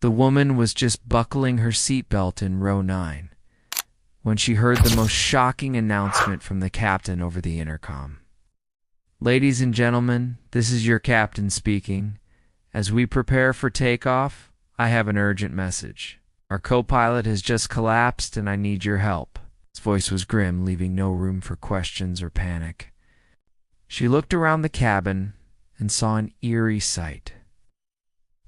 The woman was just buckling her seatbelt in row 9 when she heard the most shocking announcement from the captain over the intercom. "Ladies and gentlemen, this is your captain speaking. As we prepare for takeoff, I have an urgent message. Our co-pilot has just collapsed and I need your help." His voice was grim, leaving no room for questions or panic. She looked around the cabin and saw an eerie sight.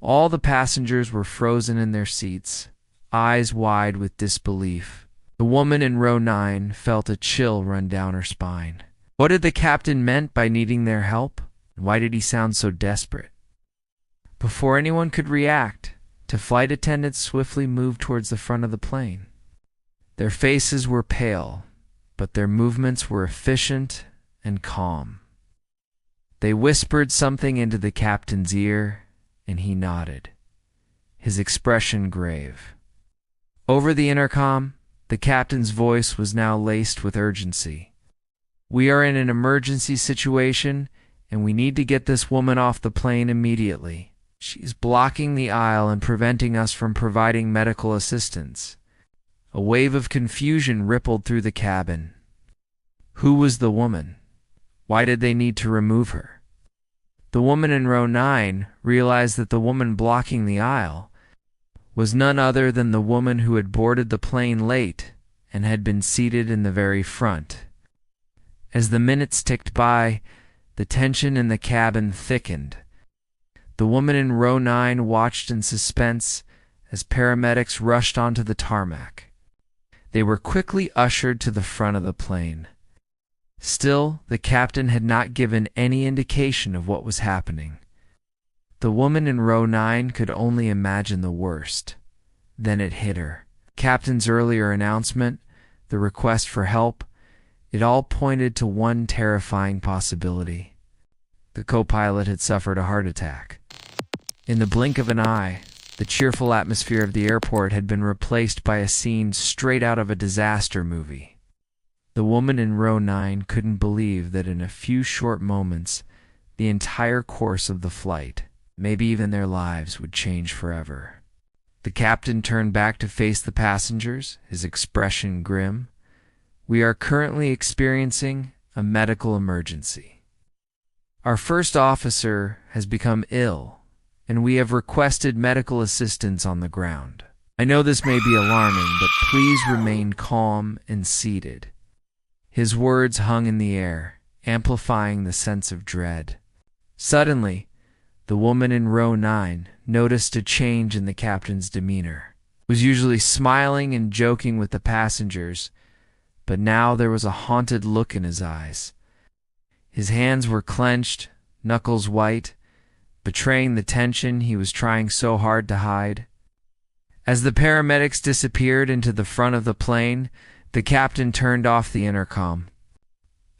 All the passengers were frozen in their seats, eyes wide with disbelief. The woman in row 9 felt a chill run down her spine. What had the captain meant by needing their help? Why did he sound so desperate? Before anyone could react, the flight attendants swiftly moved towards the front of the plane. Their faces were pale, but their movements were efficient and calm. They whispered something into the captain's ear, and he nodded, his expression grave. Over the intercom, the captain's voice was now laced with urgency. "We are in an emergency situation, and we need to get this woman off the plane immediately. She's blocking the aisle and preventing us from providing medical assistance." A wave of confusion rippled through the cabin. Who was the woman? Why did they need to remove her? The woman in row 9 realized that the woman blocking the aisle was none other than the woman who had boarded the plane late and had been seated in the very front. As the minutes ticked by, the tension in the cabin thickened. The woman in row 9 watched in suspense as paramedics rushed onto the tarmac. They were quickly ushered to the front of the plane. Still, the captain had not given any indication of what was happening. The woman in row 9 could only imagine the worst. Then it hit her. Captain's earlier announcement, the request for help, it all pointed to one terrifying possibility. The co-pilot had suffered a heart attack. In the blink of an eye, the cheerful atmosphere of the airport had been replaced by a scene straight out of a disaster movie. The woman in row 9 couldn't believe that in a few short moments, the entire course of the flight, maybe even their lives, would change forever. The captain turned back to face the passengers, his expression grim. "We are currently experiencing a medical emergency. Our first officer has become ill, and we have requested medical assistance on the ground. I know this may be alarming, but please remain calm and seated." His words hung in the air, amplifying the sense of dread. Suddenly, the woman in row 9 noticed a change in the captain's demeanor. He was usually smiling and joking with the passengers, but now there was a haunted look in his eyes. His hands were clenched, knuckles white, betraying the tension he was trying so hard to hide. As the paramedics disappeared into the front of the plane, the captain turned off the intercom.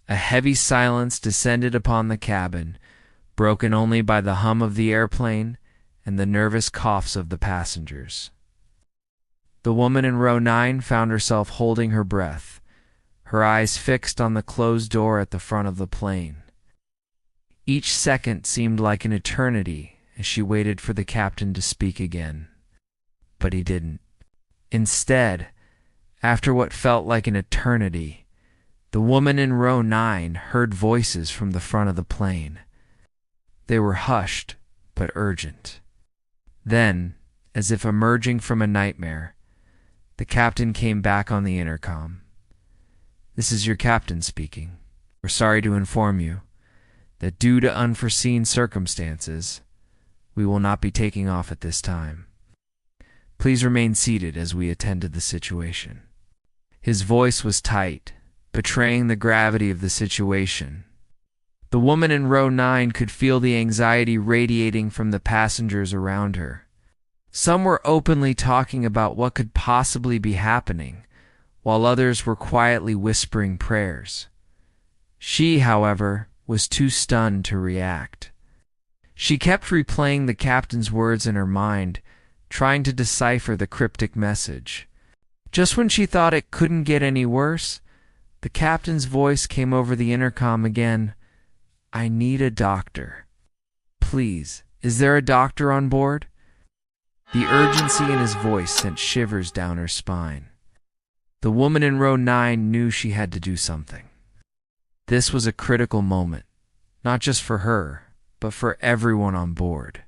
A heavy silence descended upon the cabin, broken only by the hum of the airplane and the nervous coughs of the passengers. The woman in row 9 found herself holding her breath, her eyes fixed on the closed door at the front of the plane. Each second seemed like an eternity as she waited for the captain to speak again. But he didn't. Instead, after what felt like an eternity, the woman in row 9 heard voices from the front of the plane. They were hushed but urgent. Then, as if emerging from a nightmare, the captain came back on the intercom. "This is your captain speaking. We're sorry to inform you that due to unforeseen circumstances, we will not be taking off at this time. Please remain seated as we attend to the situation." His voice was tight, betraying the gravity of the situation. The woman in row 9 could feel the anxiety radiating from the passengers around her. Some were openly talking about what could possibly be happening, while others were quietly whispering prayers. She, however, was too stunned to react. She kept replaying the captain's words in her mind, trying to decipher the cryptic message. Just when she thought it couldn't get any worse, the captain's voice came over the intercom again. "I need a doctor. Please, is there a doctor on board?" The urgency in his voice sent shivers down her spine. The woman in row 9 knew she had to do something. This was a critical moment, not just for her, but for everyone on board.